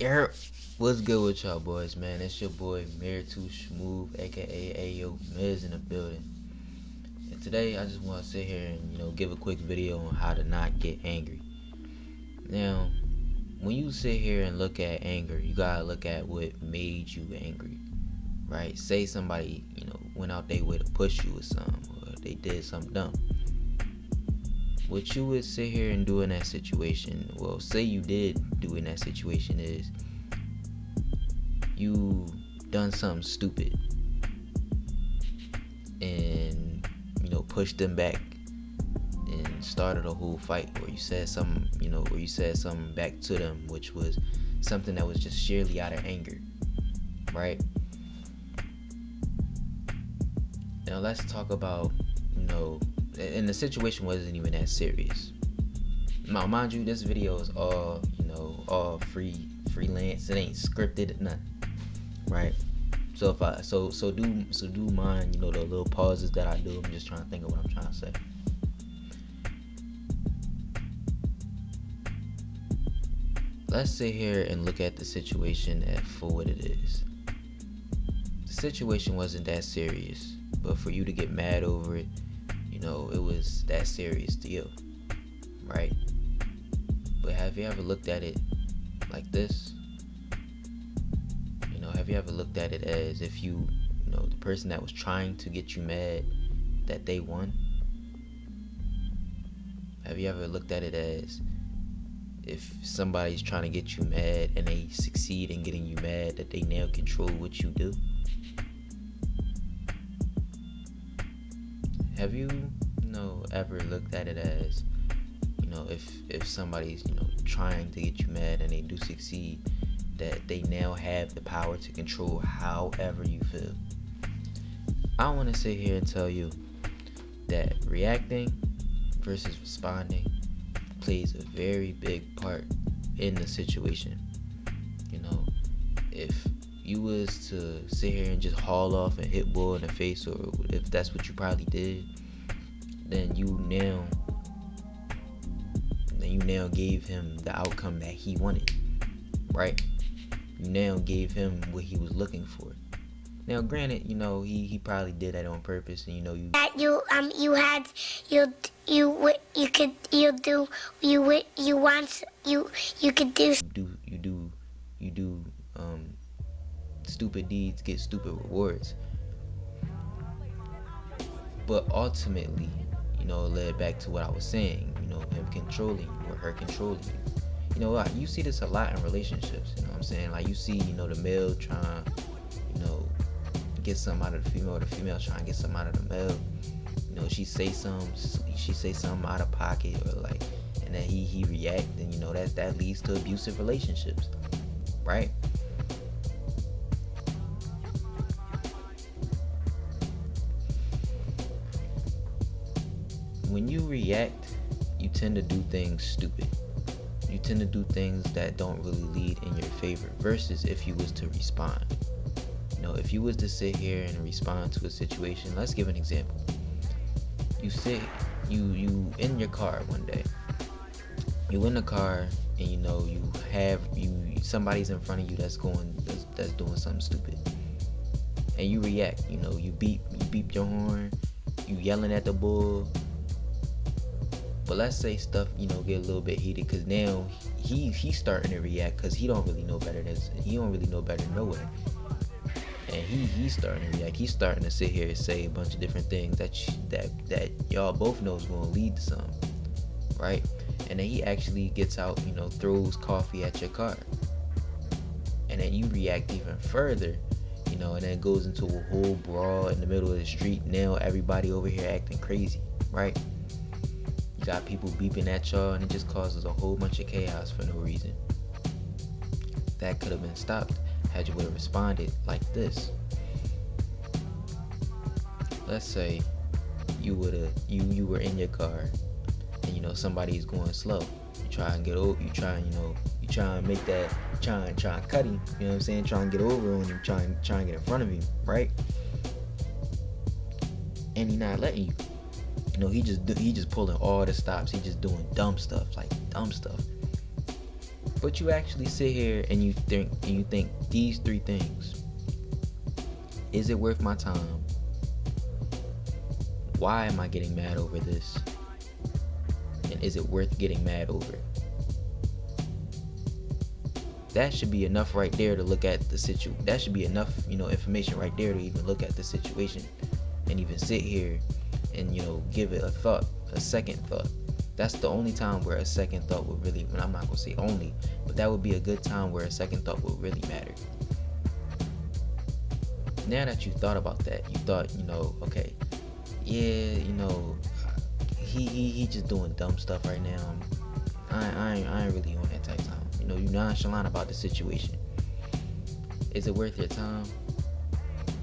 Eric, what's good with y'all boys, man? It's your boy Mayor Too Smooth, aka Ayo Miz in the building. And today I just want to sit here and give a quick video on how to not get angry. Now, when you sit here and look at anger, you gotta look at what made you angry, right? Say somebody went out their way to push you with something, or they did something dumb. What you would sit here and do in that situation, well, say you did do in that situation, is you done something stupid and pushed them back and started a whole fight, or you said something back to them, which was something that was just sheerly out of anger, right? Now let's talk about and the situation wasn't even that serious. Now mind you, this video is all freelance. It ain't scripted, nothing, right? So if I do mind the little pauses that I do. I'm just trying to think of what I'm trying to say. Let's sit here and look at the situation for what it is. The situation wasn't that serious, but for you to get mad over it, it was that serious to you, right? But have you ever looked at it like this? Have you ever looked at it as if the person that was trying to get you mad, that they won? Have you ever looked at it as if somebody's trying to get you mad and they succeed in getting you mad, that they now control what you do? Have you ever looked at it as if somebody's trying to get you mad and they do succeed, that they now have the power to control however you feel? I want to sit here and tell you that reacting versus responding plays a very big part in the situation. If you was to sit here and just haul off and hit bull in the face, or if that's what you probably did, then you now gave him the outcome that he wanted, right? You now gave him what he was looking for. Now, granted, he probably did that on purpose, and that you could do stupid deeds, get stupid rewards. But ultimately, it led back to what I was saying, him controlling you or her controlling you. You see this a lot in relationships, what I'm saying? Like, you see, the male trying, get something out of the female, or the female trying to get something out of the male. She say something out of pocket, or like, and then he react, and that leads to abusive relationships, right? When you react, you tend to do things stupid. You tend to do things that don't really lead in your favor, versus if you was to respond. If you was to sit here and respond to a situation, let's give an example. You in your car one day. You in the car, and somebody's in front of you that's doing something stupid, and you react. You beep your horn, you yelling at the bull. But let's say stuff get a little bit heated, because now he's starting to react, because he don't really know better than no way. And he's starting to react. He's starting to sit here and say a bunch of different things that y'all both know is going to lead to something, right? And then he actually gets out, throws coffee at your car, and then you react even further, and then it goes into a whole brawl in the middle of the street. Now everybody over here acting crazy, right? You got people beeping at y'all, and it just causes a whole bunch of chaos for no reason. That could have been stopped had you would have responded like this. Let's say you were in your car, and somebody's going slow. You try and get over. You try and make that. Try and cut him. You know what I'm saying? Try and get over on him. Try and get in front of him, right? And he not letting you. He just pulling all the stops. He just doing dumb stuff. But you actually sit here and you think these three things. Is it worth my time? Why am I getting mad over this? And is it worth getting mad over? That should be enough right there to look at the situation. That should be enough, information right there to even look at the situation and even sit here and, give it a thought, a second thought. That's the only time where a second thought would really, and I'm not going to say only, but that would be a good time where a second thought would really matter. Now that you thought about that, you thought, okay, yeah, he just doing dumb stuff right now. I ain't really on that type of time. You nonchalant about the situation. Is it worth your time?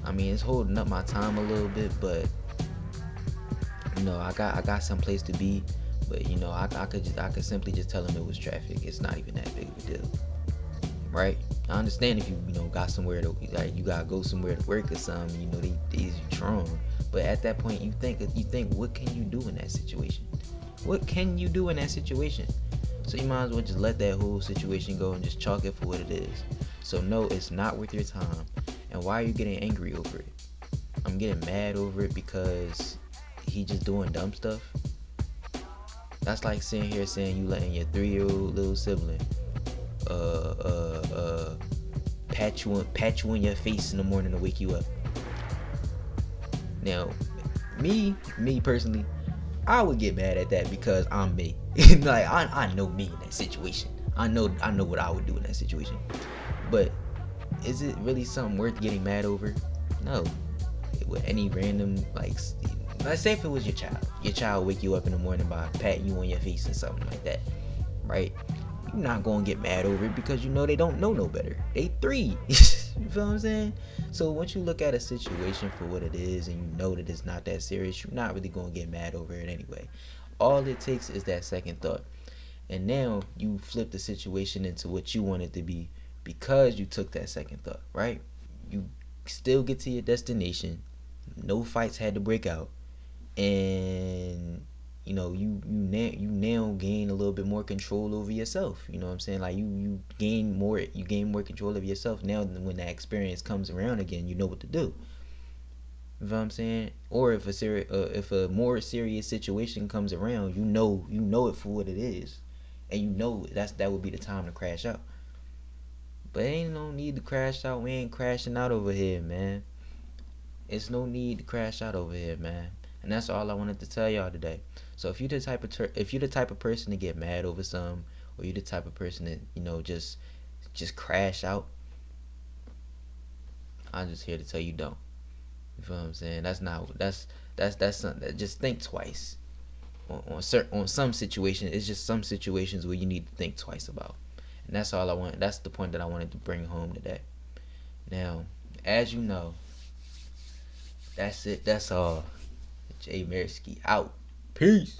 I mean, it's holding up my time a little bit, but I got some place to be. But I could simply just tell him it was traffic. It's not even that big of a deal, right? I understand if you got somewhere to, like, you gotta go somewhere to work or something. These strong. But at that point, you think, what can you do in that situation? What can you do in that situation? So you might as well just let that whole situation go and just chalk it for what it is. So no, it's not worth your time. And why are you getting angry over it? I'm getting mad over it because he just doing dumb stuff. That's like sitting here saying you letting your 3-year-old little sibling pat you in your face in the morning to wake you up. Now, me personally, I would get mad at that because I'm me. Like I know me in that situation. I know what I would do in that situation. But is it really something worth getting mad over? No. With any random, like, let's say if it was your child wake you up in the morning by patting you on your face and something like that, right? You're not gonna get mad over it because they don't know no better. They 3. You feel what I'm saying? So once you look at a situation for what it is and you know that it's not that serious, you're not really gonna get mad over it anyway. All it takes is that second thought. And now you flip the situation into what you want it to be because you took that second thought, right? You still get to your destination. No fights had to break out. And you now gain a little bit more control over yourself. You know what I'm saying? Like you gain more control of yourself now. When that experience comes around again, you know what to do. You know what I'm saying? Or if a more serious situation comes around, you know it for what it is, and that would be the time to crash out. But ain't no need to crash out. We ain't crashing out over here, man. It's no need to crash out over here, man. And that's all I wanted to tell y'all today. So if you're the type of person to get mad over something, or you're the type of person that just crash out, I'm just here to tell you don't. You feel what I'm saying? That's something that just think twice. On some situations, it's just some situations where you need to think twice about. And that's all I want. That's the point that I wanted to bring home today. Now, as you know, that's it. That's all. Jay Mersky out. Peace.